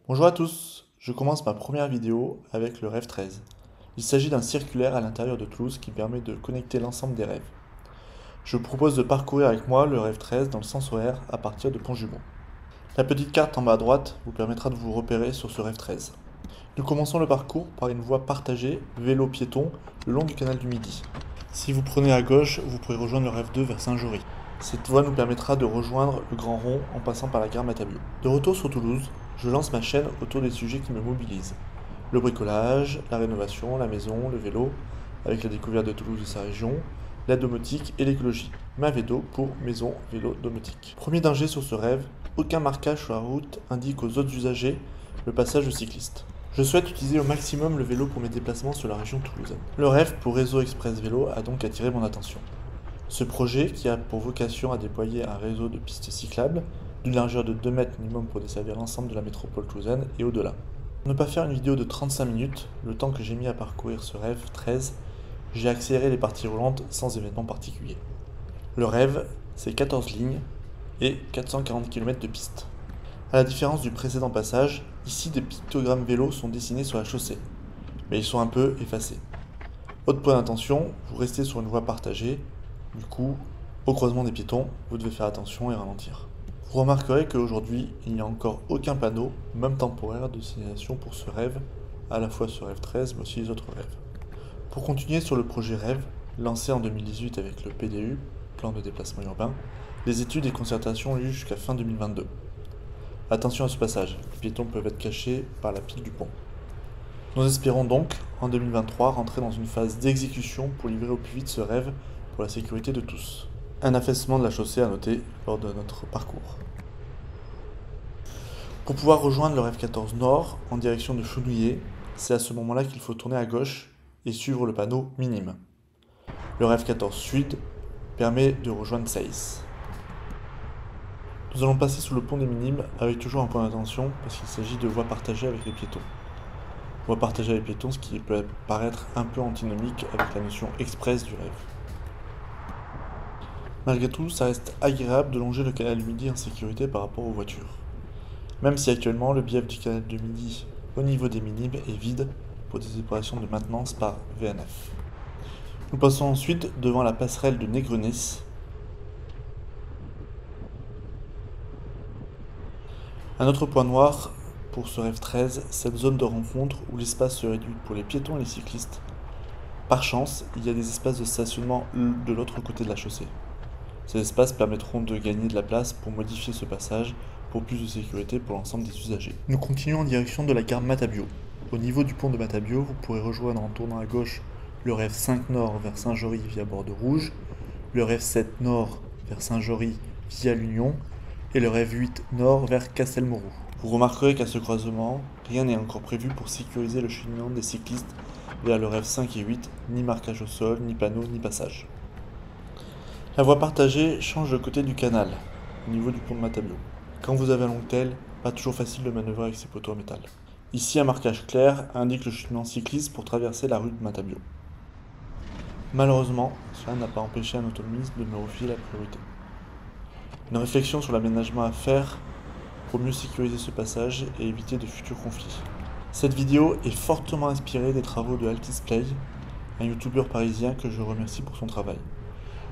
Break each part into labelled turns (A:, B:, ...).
A: Bonjour à tous, je commence ma première vidéo avec le rêve 13. Il s'agit d'un circulaire à l'intérieur de Toulouse qui permet de connecter l'ensemble des rêves. Je vous propose de parcourir avec moi le rêve 13 dans le sens horaire à partir de Pont-Jumeau. La petite carte en bas à droite vous permettra de vous repérer sur ce rêve 13. Nous commençons le parcours par une voie partagée, vélo-piéton, le long du canal du Midi. Si vous prenez à gauche, vous pourrez rejoindre le rêve 2 vers Saint-Jory. Cette voie nous permettra de rejoindre le Grand Rond en passant par la gare Matabiau. De retour sur Toulouse, je lance ma chaîne autour des sujets qui me mobilisent. Le bricolage, la rénovation, la maison, le vélo, avec la découverte de Toulouse et sa région, la domotique et l'écologie. Ma Védo pour maison, vélo, domotique. Premier danger sur ce rêve, aucun marquage sur la route indique aux autres usagers le passage de cyclistes. Je souhaite utiliser au maximum le vélo pour mes déplacements sur la région toulousaine. Le rêve pour Réseau Express Vélo a donc attiré mon attention. Ce projet, qui a pour vocation à déployer un réseau de pistes cyclables d'une largeur de 2 mètres minimum pour desservir l'ensemble de la métropole toulousaine et au-delà. Pour ne pas faire une vidéo de 35 minutes, le temps que j'ai mis à parcourir ce rêve 13, j'ai accéléré les parties roulantes sans événement particulier. Le rêve, c'est 14 lignes et 440 km de piste. À la différence du précédent passage, ici des pictogrammes vélos sont dessinés sur la chaussée, mais ils sont un peu effacés. Autre point d'attention, vous restez sur une voie partagée. Du coup, au croisement des piétons, vous devez faire attention et ralentir. Vous remarquerez qu'aujourd'hui, il n'y a encore aucun panneau, même temporaire, de signalisation pour ce rêve, à la fois ce rêve 13, mais aussi les autres rêves. Pour continuer sur le projet rêve, lancé en 2018 avec le PDU, plan de déplacement urbain, les études et concertations ont eu jusqu'à fin 2022. Attention à ce passage, les piétons peuvent être cachés par la pile du pont. Nous espérons donc, en 2023, rentrer dans une phase d'exécution pour livrer au plus vite ce rêve pour la sécurité de tous. Un affaissement de la chaussée à noter lors de notre parcours. Pour pouvoir rejoindre le rêve 14 Nord en direction de Chounouillet, c'est à ce moment-là qu'il faut tourner à gauche et suivre le panneau minime. Le rêve 14 Sud permet de rejoindre Saïs. Nous allons passer sous le pont des Minimes avec toujours un point d'attention parce qu'il s'agit de voies partagées avec les piétons. Voies partagées avec les piétons, ce qui peut paraître un peu antinomique avec la notion express du rêve. Malgré tout, ça reste agréable de longer le canal du Midi en sécurité par rapport aux voitures. Même si actuellement le bief du canal du Midi au niveau des Minimes est vide pour des opérations de maintenance par VNF. Nous passons ensuite devant la passerelle de Négrenès. Un autre point noir pour ce rêve 13, cette zone de rencontre où l'espace se réduit pour les piétons et les cyclistes. Par chance, il y a des espaces de stationnement de l'autre côté de la chaussée. Ces espaces permettront de gagner de la place pour modifier ce passage pour plus de sécurité pour l'ensemble des usagers. Nous continuons en direction de la gare Matabiau. Au niveau du pont de Matabiau, vous pourrez rejoindre en tournant à gauche le rêve 5 Nord vers Saint-Jory via Bordeaux-Rouge, le rêve 7 Nord vers Saint-Jory via l'Union et le rêve 8 Nord vers Castelmourou. Vous remarquerez qu'à ce croisement, rien n'est encore prévu pour sécuriser le cheminement des cyclistes vers le rêve 5 et 8, ni marquage au sol, ni panneau, ni passage. La voie partagée change de côté du canal, au niveau du pont de Matabiau. Quand vous avez un Longtail, pas toujours facile de manœuvrer avec ces poteaux en métal. Ici, un marquage clair indique le cheminement cycliste pour traverser la rue de Matabiau. Malheureusement, cela n'a pas empêché un autonomiste de me refiler la priorité. Une réflexion sur l'aménagement à faire pour mieux sécuriser ce passage et éviter de futurs conflits. Cette vidéo est fortement inspirée des travaux de Altisplay, un youtubeur parisien que je remercie pour son travail.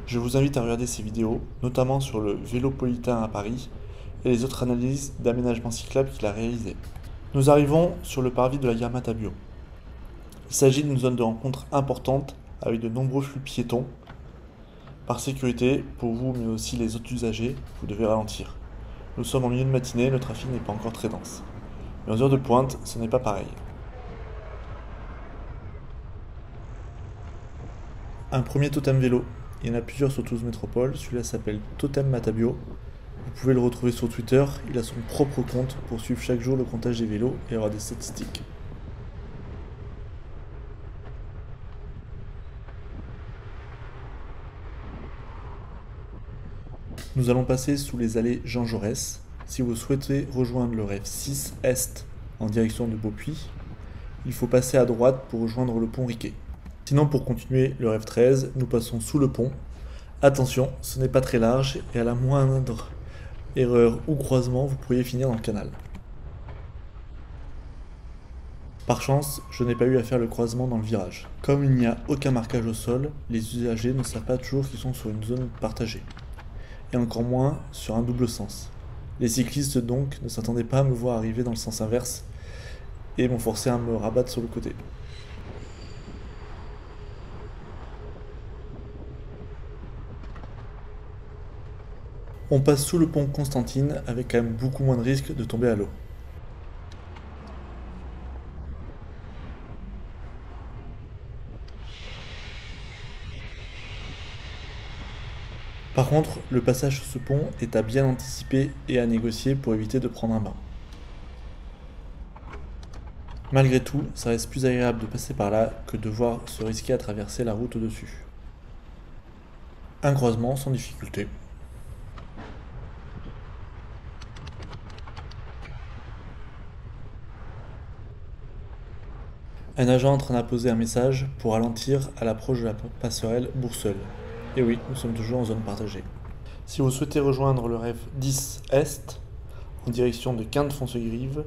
A: Je vous invite à regarder ses vidéos, notamment sur le Vélopolitain à Paris et les autres analyses d'aménagement cyclable qu'il a réalisées. Nous arrivons sur le parvis de la gare Matabiau. Il s'agit d'une zone de rencontre importante avec de nombreux flux piétons. Par sécurité, pour vous mais aussi les autres usagers, vous devez ralentir. Nous sommes en milieu de matinée, le trafic n'est pas encore très dense. Mais aux heures de pointe, ce n'est pas pareil. Un premier totem vélo. Il y en a plusieurs sur Toulouse Métropole, celui-là s'appelle Totem Matabiau. Vous pouvez le retrouver sur Twitter, il a son propre compte pour suivre chaque jour le comptage des vélos et avoir des statistiques. Nous allons passer sous les allées Jean Jaurès. Si vous souhaitez rejoindre le rêve 6 Est en direction de Beaupuy, il faut passer à droite pour rejoindre le pont Riquet. Sinon, pour continuer le rêve 13, nous passons sous le pont. Attention, ce n'est pas très large et à la moindre erreur ou croisement, vous pourriez finir dans le canal. Par chance, je n'ai pas eu à faire le croisement dans le virage. Comme il n'y a aucun marquage au sol, les usagers ne savent pas toujours qu'ils sont sur une zone partagée. Et encore moins sur un double sens. Les cyclistes donc ne s'attendaient pas à me voir arriver dans le sens inverse et m'ont forcé à me rabattre sur le côté. On passe sous le pont Constantine avec quand même beaucoup moins de risques de tomber à l'eau. Par contre, le passage sous ce pont est à bien anticiper et à négocier pour éviter de prendre un bain. Malgré tout, ça reste plus agréable de passer par là que de devoir se risquer à traverser la route au-dessus. Un croisement sans difficulté. Un agent est en train d'apposer un message pour ralentir à l'approche de la passerelle Bourseul. Et oui, nous sommes toujours en zone partagée. Si vous souhaitez rejoindre le REV 10 Est, en direction de Quinte-Foncegrive,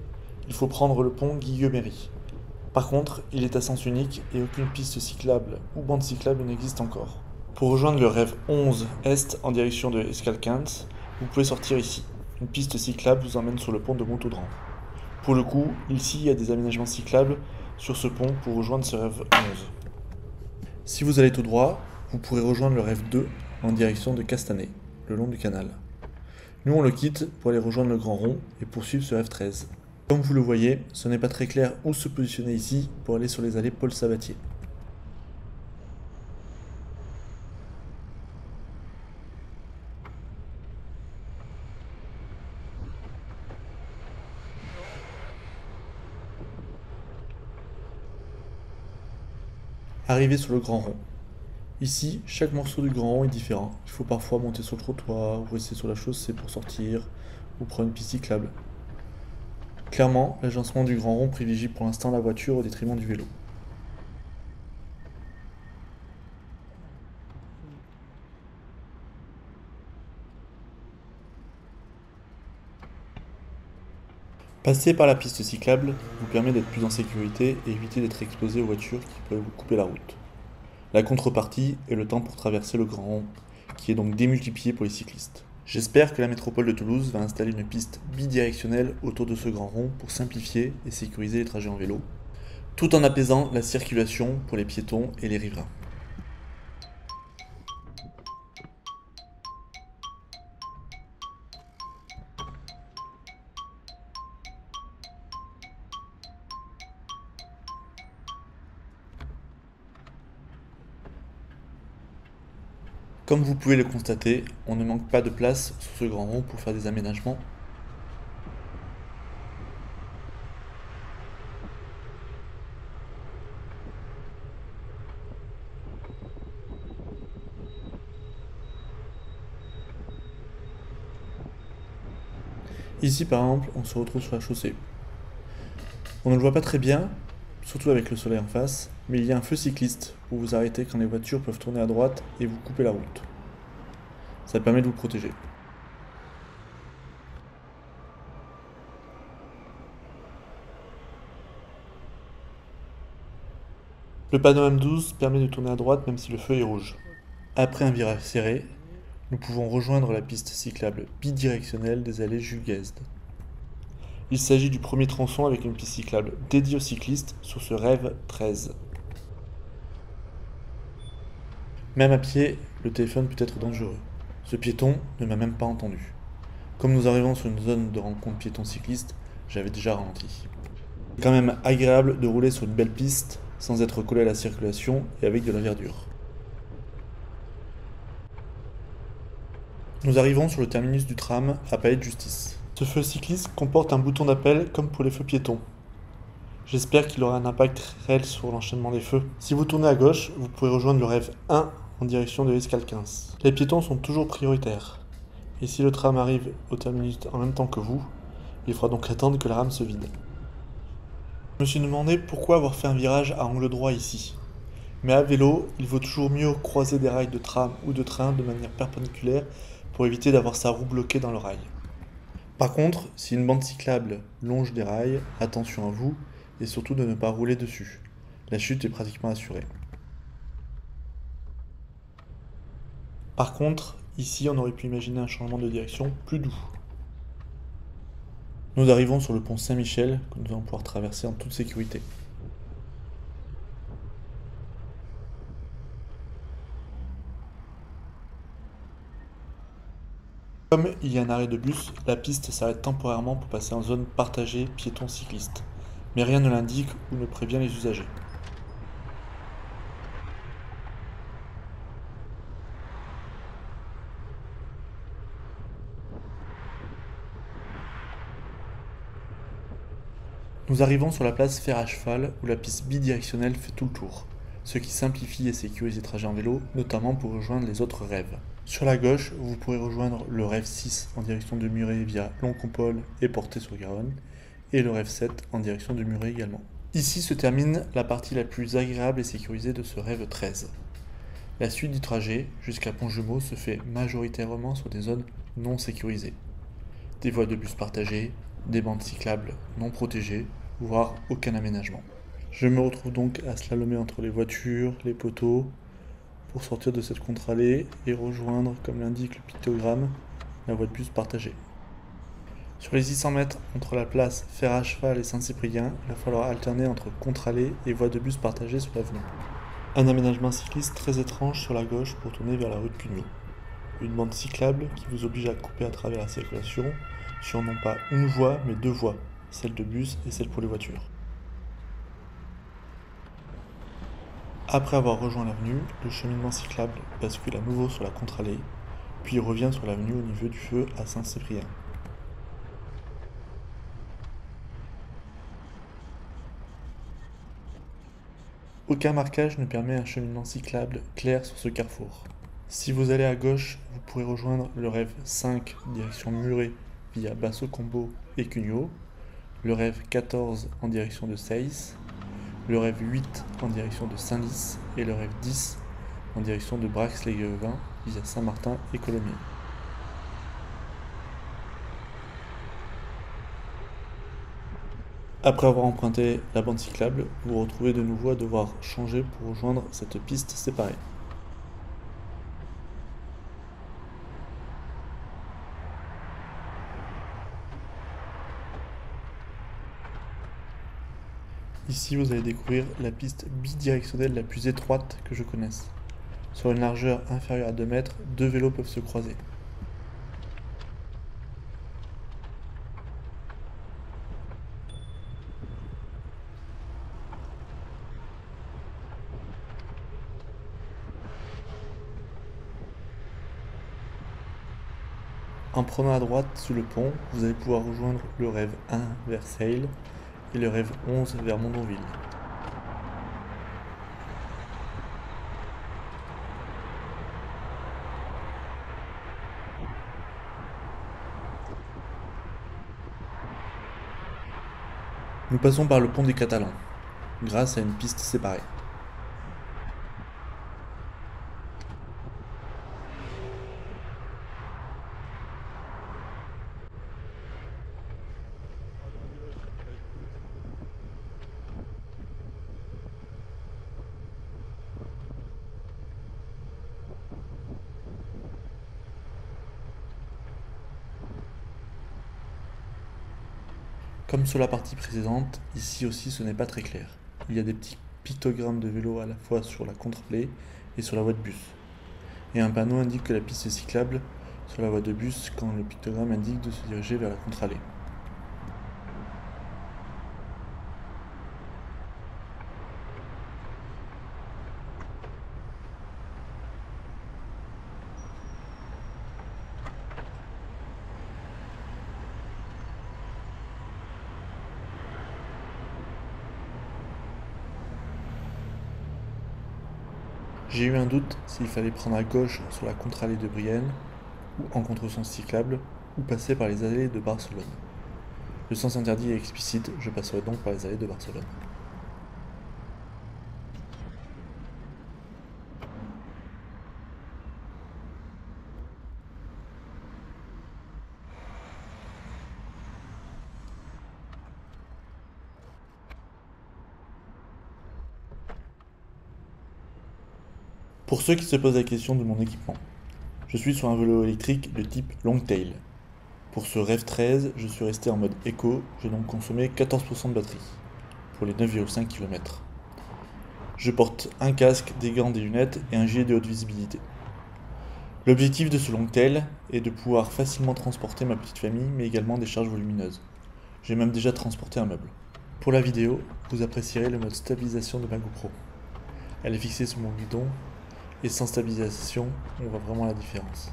A: il faut prendre le pont Guillaumery. Par contre, il est à sens unique et aucune piste cyclable ou bande cyclable n'existe encore. Pour rejoindre le REV 11 Est en direction de Escalquinte, vous pouvez sortir ici. Une piste cyclable vous emmène sur le pont de Montaudran. Pour le coup, ici, il y a des aménagements cyclables sur ce pont pour rejoindre ce REV 11. Si vous allez tout droit, vous pourrez rejoindre le REV 2 en direction de Castanet, le long du canal. Nous on le quitte pour aller rejoindre le Grand Rond et poursuivre ce REV 13. Comme vous le voyez, ce n'est pas très clair où se positionner ici pour aller sur les allées Paul Sabatier. Arrivé sur le Grand Rond. Ici, chaque morceau du Grand Rond est différent. Il faut parfois monter sur le trottoir ou rester sur la chaussée pour sortir ou prendre une piste cyclable. Clairement, l'agencement du Grand Rond privilégie pour l'instant la voiture au détriment du vélo. Passer par la piste cyclable vous permet d'être plus en sécurité et éviter d'être exposé aux voitures qui peuvent vous couper la route. La contrepartie est le temps pour traverser le Grand Rond, qui est donc démultiplié pour les cyclistes. J'espère que la métropole de Toulouse va installer une piste bidirectionnelle autour de ce Grand Rond pour simplifier et sécuriser les trajets en vélo, tout en apaisant la circulation pour les piétons et les riverains. Comme vous pouvez le constater, on ne manque pas de place sur ce grand rond pour faire des aménagements. Ici par exemple, on se retrouve sur la chaussée. On ne le voit pas très bien, surtout avec le soleil en face, mais il y a un feu cycliste pour vous arrêter quand les voitures peuvent tourner à droite et vous couper la route. Ça permet de vous protéger. Le panneau M12 permet de tourner à droite même si le feu est rouge. Après un virage serré, nous pouvons rejoindre la piste cyclable bidirectionnelle des allées Jules Guesde. Il s'agit du premier tronçon avec une piste cyclable dédiée aux cyclistes sur ce REV 13. Même à pied, le téléphone peut être dangereux. Ce piéton ne m'a même pas entendu. Comme nous arrivons sur une zone de rencontre piéton-cycliste, j'avais déjà ralenti. C'est quand même agréable de rouler sur une belle piste sans être collé à la circulation et avec de la verdure. Nous arrivons sur le terminus du tram à Palais de Justice. Ce feu cycliste comporte un bouton d'appel comme pour les feux piétons. J'espère qu'il aura un impact réel sur l'enchaînement des feux. Si vous tournez à gauche, vous pourrez rejoindre le REV 1 en direction de Escalquinte. Les piétons sont toujours prioritaires. Et si le tram arrive au terminus en même temps que vous, il faudra donc attendre que la rame se vide. Je me suis demandé pourquoi avoir fait un virage à angle droit ici. Mais à vélo, il vaut toujours mieux croiser des rails de tram ou de train de manière perpendiculaire pour éviter d'avoir sa roue bloquée dans le rail. Par contre, si une bande cyclable longe des rails, attention à vous, et surtout de ne pas rouler dessus. La chute est pratiquement assurée. Par contre, ici on aurait pu imaginer un changement de direction plus doux. Nous arrivons sur le pont Saint-Michel que nous allons pouvoir traverser en toute sécurité. Comme il y a un arrêt de bus, la piste s'arrête temporairement pour passer en zone partagée piéton-cycliste. Mais rien ne l'indique ou ne prévient les usagers. Nous arrivons sur la place Fer à Cheval où la piste bidirectionnelle fait tout le tour, ce qui simplifie et sécurise les trajets en vélo, notamment pour rejoindre les autres rêves. Sur la gauche, vous pourrez rejoindre le rêve 6 en direction de Muret via Longcompole et Portet-sur-Garonne, et le rêve 7 en direction de Muret également. Ici se termine la partie la plus agréable et sécurisée de ce rêve 13. La suite du trajet jusqu'à Pont-Jumeau se fait majoritairement sur des zones non sécurisées. Des voies de bus partagées, des bandes cyclables non protégées, voire aucun aménagement. Je me retrouve donc à slalomer entre les voitures, les poteaux, pour sortir de cette contre-allée et rejoindre, comme l'indique le pictogramme, la voie de bus partagée. Sur les 600 mètres entre la place Fer à Cheval et Saint-Cyprien, il va falloir alterner entre contre-allée et voie de bus partagée sur l'avenue. Un aménagement cycliste très étrange sur la gauche pour tourner vers la rue de Cugnot. Une bande cyclable qui vous oblige à couper à travers la circulation sur non pas une voie mais deux voies, celle de bus et celle pour les voitures. Après avoir rejoint l'avenue, le cheminement cyclable bascule à nouveau sur la contre-allée, puis revient sur l'avenue au niveau du feu à Saint-Cyprien. Aucun marquage ne permet un cheminement cyclable clair sur ce carrefour. Si vous allez à gauche, vous pourrez rejoindre le rêve 5 direction Muret via Basso-Combo et Cugnot, le rêve 14 en direction de Seyss, le rêve 8 en direction de Saint-Lys et le rêve 10 en direction de Brax-les-Guevins via Saint-Martin et Colomiers. Après avoir emprunté la bande cyclable, vous vous retrouvez de nouveau à devoir changer pour rejoindre cette piste séparée. Ici, vous allez découvrir la piste bidirectionnelle la plus étroite que je connaisse. Sur une largeur inférieure à 2 mètres, deux vélos peuvent se croiser. En prenant à droite sous le pont, vous allez pouvoir rejoindre le rêve 1 vers Seil et le rêve 11 vers Mondonville. Nous passons par le pont des Catalans, grâce à une piste séparée. Comme sur la partie précédente, ici aussi ce n'est pas très clair. Il y a des petits pictogrammes de vélo à la fois sur la contre-allée et sur la voie de bus. Et un panneau indique que la piste est cyclable sur la voie de bus quand le pictogramme indique de se diriger vers la contre-allée. J'ai eu un doute s'il fallait prendre à gauche sur la contre-allée de Brienne, ou en contresens cyclable, ou passer par les allées de Barcelone. Le sens interdit est explicite, je passerai donc par les allées de Barcelone. Pour ceux qui se posent la question de mon équipement, je suis sur un vélo électrique de type Longtail. Pour ce Rev 13, je suis resté en mode éco, j'ai donc consommé 14% de batterie pour les 9,5 km. Je porte un casque, des gants, des lunettes et un gilet de haute visibilité. L'objectif de ce Longtail est de pouvoir facilement transporter ma petite famille, mais également des charges volumineuses. J'ai même déjà transporté un meuble. Pour la vidéo, vous apprécierez le mode stabilisation de ma GoPro. Elle est fixée sur mon guidon, et sans stabilisation, on voit vraiment la différence.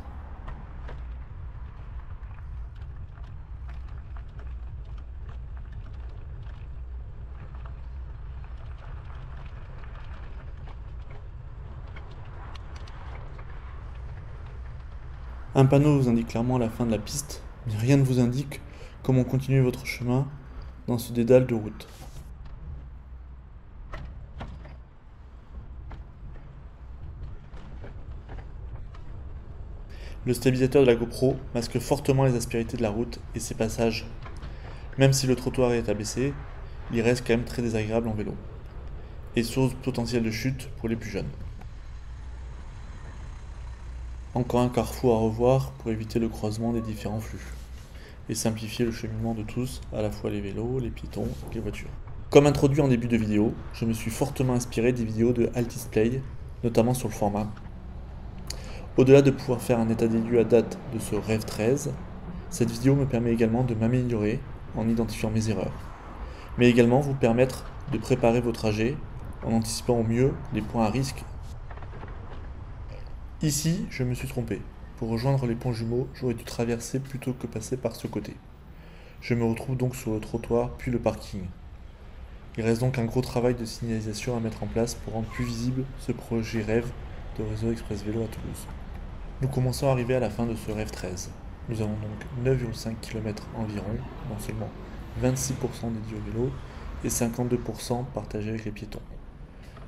A: Un panneau vous indique clairement la fin de la piste, mais rien ne vous indique comment continuer votre chemin dans ce dédale de route. Le stabilisateur de la GoPro masque fortement les aspérités de la route et ses passages. Même si le trottoir est abaissé, il reste quand même très désagréable en vélo, et source potentielle de chute pour les plus jeunes. Encore un carrefour à revoir pour éviter le croisement des différents flux, et simplifier le cheminement de tous, à la fois les vélos, les piétons et les voitures. Comme introduit en début de vidéo, je me suis fortement inspiré des vidéos de Altisplay, notamment sur le format. Au-delà de pouvoir faire un état des lieux à date de ce Rev 13, cette vidéo me permet également de m'améliorer en identifiant mes erreurs, mais également vous permettre de préparer vos trajets en anticipant au mieux les points à risque. Ici, je me suis trompé. Pour rejoindre les ponts jumeaux, j'aurais dû traverser plutôt que passer par ce côté. Je me retrouve donc sur le trottoir puis le parking. Il reste donc un gros travail de signalisation à mettre en place pour rendre plus visible ce projet rêve de réseau express vélo à Toulouse. Nous commençons à arriver à la fin de ce Rev 13. Nous avons donc 9,5 km environ, dont seulement 26% dédiés au vélo et 52% partagés avec les piétons.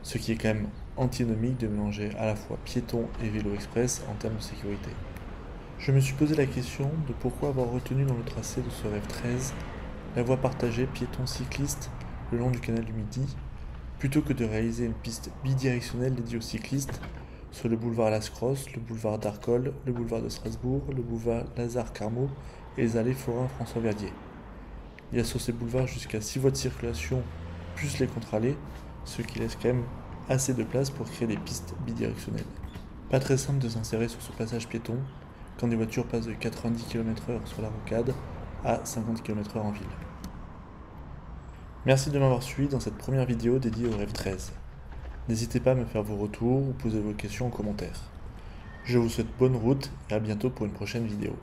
A: Ce qui est quand même antinomique de mélanger à la fois piétons et vélo express en termes de sécurité. Je me suis posé la question de pourquoi avoir retenu dans le tracé de ce Rev 13 la voie partagée piétons-cyclistes le long du canal du Midi, plutôt que de réaliser une piste bidirectionnelle dédiée aux cyclistes sur le boulevard Las-Crosse, le boulevard d'Arcole, le boulevard de Strasbourg, le boulevard Lazare-Carmaux et les allées Forain-François-Verdier. Il y a sur ces boulevards jusqu'à 6 voies de circulation, plus les contre-allées, ce qui laisse quand même assez de place pour créer des pistes bidirectionnelles. Pas très simple de s'insérer sur ce passage piéton quand des voitures passent de 90 km/h sur la rocade à 50 km/h en ville. Merci de m'avoir suivi dans cette première vidéo dédiée au Rev 13. N'hésitez pas à me faire vos retours ou poser vos questions en commentaire. Je vous souhaite bonne route et à bientôt pour une prochaine vidéo.